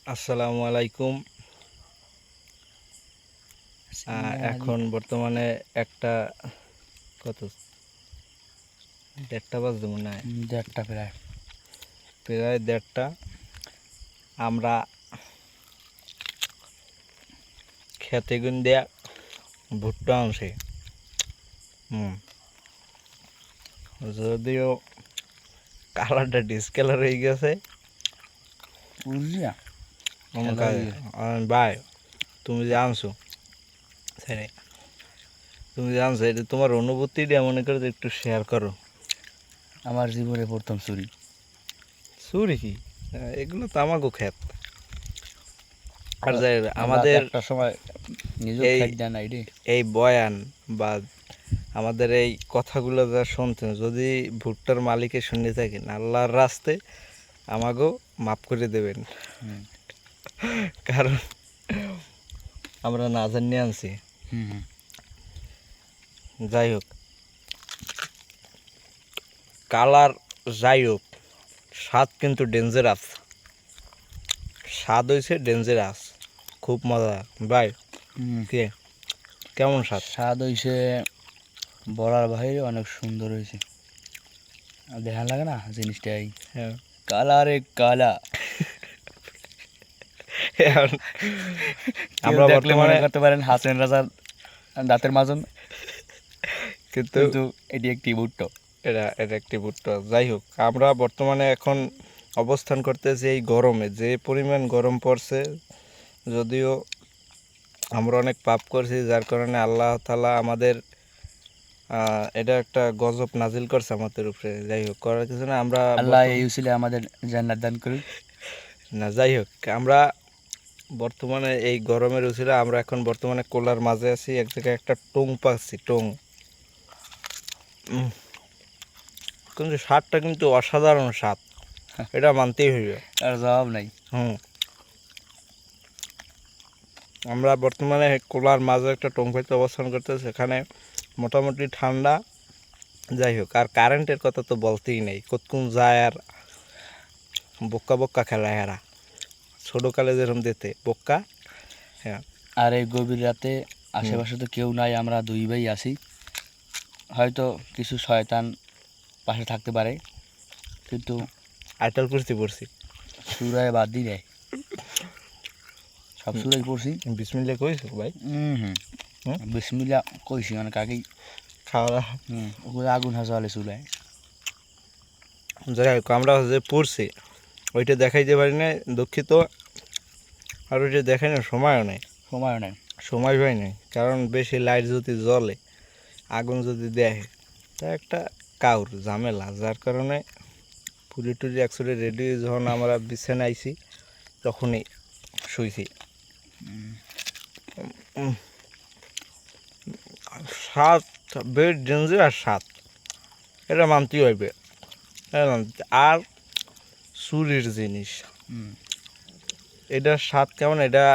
আসসালামু আলাইকুম। এখন বর্তমানে একটা কত 1:30 বাজে মনে হয়, 1:30 প্রায়। প্রায় 1:30। আমরা খেতে গুন দিয়া ভুট্টা আনছি। যদিও কালারটা ডিসকালার হয়ে গেছে। বুঝলিয়া ভাই, তুমি যে আনছো ছেড়ে, তুমি যে আনছো এটা তোমার অনুভূতিটা মনে করে একটু শেয়ার করো। আমার জীবনে প্রথম চুরি। চুরি কি? এগুলো তো আমাকেও খেত। আর রাত যাই আমাদের একটা সময় নিজেও এই খাই দেয় নাই রে। এই বয়ান বা আমাদের এই কথাগুলো যা শুনতেন, যদি ভুট্টার মালিকে শুনে থাকেন, আল্লাহর রাস্তে আমাকেও মাফ করে দেবেন। কারণ আমরা না জানিয়ে আনছি। যাই হোক, কালার যাই হোক, স্বাদ কিন্তু ডেঞ্জারাস। স্বাদ হয়েছে ডেঞ্জারাস, খুব মজা ভাই। কে কেমন স্বাদ? স্বাদ হয়েছে বলার বাইরে, অনেক সুন্দর হয়েছে। দেখা লাগে না জিনিসটাই, হ্যাঁ, কালারে কালা। আমরা দেখলে মনে বর্তমানে করতে পারেন হাসেন রাজার দাঁতের মাজন, কিন্তু কিন্তু এটি একটি ভুট্টো। এটা এটা একটি ভুট্টা। যাই হোক, আমরা বর্তমানে এখন অবস্থান করতেছি এই গরমে, যে পরিমাণ গরম পড়ছে। যদিও আমরা অনেক পাপ করছি, যার কারণে আল্লাহ তাআলা আমাদের এটা একটা গজব নাজিল করছে আমাদের উপরে। যাই হোক, করার কিছু না। আমরা আল্লাহ এই উসিলে আমাদের জান্নাত দান করুন। না, যাই হোক, আমরা বর্তমানে এই গরমের উছিলা আমরা এখন বর্তমানে কোলার মাঝে আছি। এক জায়গায় একটা টং পাচ্ছি, টং। কিন্তু স্বাদটা কিন্তু অসাধারণ স্বাদ, এটা মানতেই হইবে। আর জবাব নাই। আমরা বর্তমানে কোলার মাঝে একটা টংফাইতে অবস্থান করতেছি, সেখানে মোটামুটি ঠান্ডা। যাই হোক, আর কারেন্টের কথা তো বলতেই নেই, কতক্ষণ যায় আর বক্কা বক্কা খেলায় এরা। ছোটোকালে যেরকম দিতে বক্কা। হ্যাঁ, আর এই গভীর রাতে আশেপাশে তো কেউ নাই, আমরা দুই ভাই আছি। হয়তো কিছু শয়তান পাশে থাকতে পারে, কিন্তু আইটাল কুস্তি পড়ছি। সুরায় বাদ দিয়ে দেয়, সব সুরাই পড়ছি। বিসমিল্লাহ কইছো ভাই? বিসমিল্লা কইছি অনেক আগেই। খাওয়া দাওয়া। ওগুলো আগুন হাজালে চুলায়। যাই হোক, আমরা যে পড়ছি ওইটা দেখাইতে পারি না, দুঃখিত। আর ওইটা দেখাই না, সময়ও নেই। সময়ও নেই। সময় হয় নাই, কারণ বেশি লাইট যদি জ্বলে, আগুন যদি দেয়, তা একটা কাউর ঝামেলা। যার কারণে পুরি টুরি একচুয়ালি রেডি, যখন আমরা বিছানায় আইছি তখনই শুইছি। স্বাদ বেশ ডেঞ্জারাস স্বাদ, এটা মানতেই হইবে। আর চুরির জিনিস, এটার স্বাদ কেমন, এটা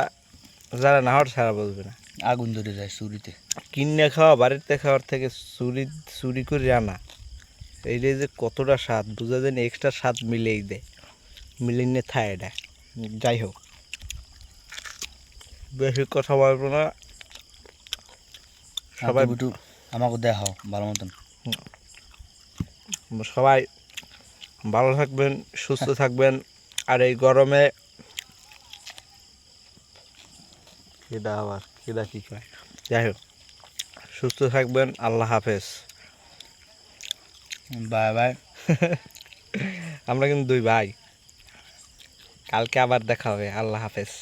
যারা না হওয়ার সারা বলবে না। আগুন ধরে যায় চুরিতে। কিনে খাওয়া, বাড়িতে খাওয়ার থেকে চুরি চুরি করে আনা, এইটাই যে কতটা স্বাদ বুঝা যায় না। এক্সট্রা স্বাদ মিলেই দেয়, মিলিয়ে থায় এটা। যাই হোক, বেশি কথা বলবো না। সবাই একটু আমাকে দেখাও ভালো মতন। সবাই ভালো থাকবেন, সুস্থ থাকবেন। আর এই গরমে খিদা, আবার খিদা কী কয়, যাই হোক, সুস্থ থাকবেন। আল্লাহ হাফেজ। Bye bye. আমরা কিন্তু দুই ভাই, কালকে আবার দেখা হবে। আল্লাহ হাফেজ।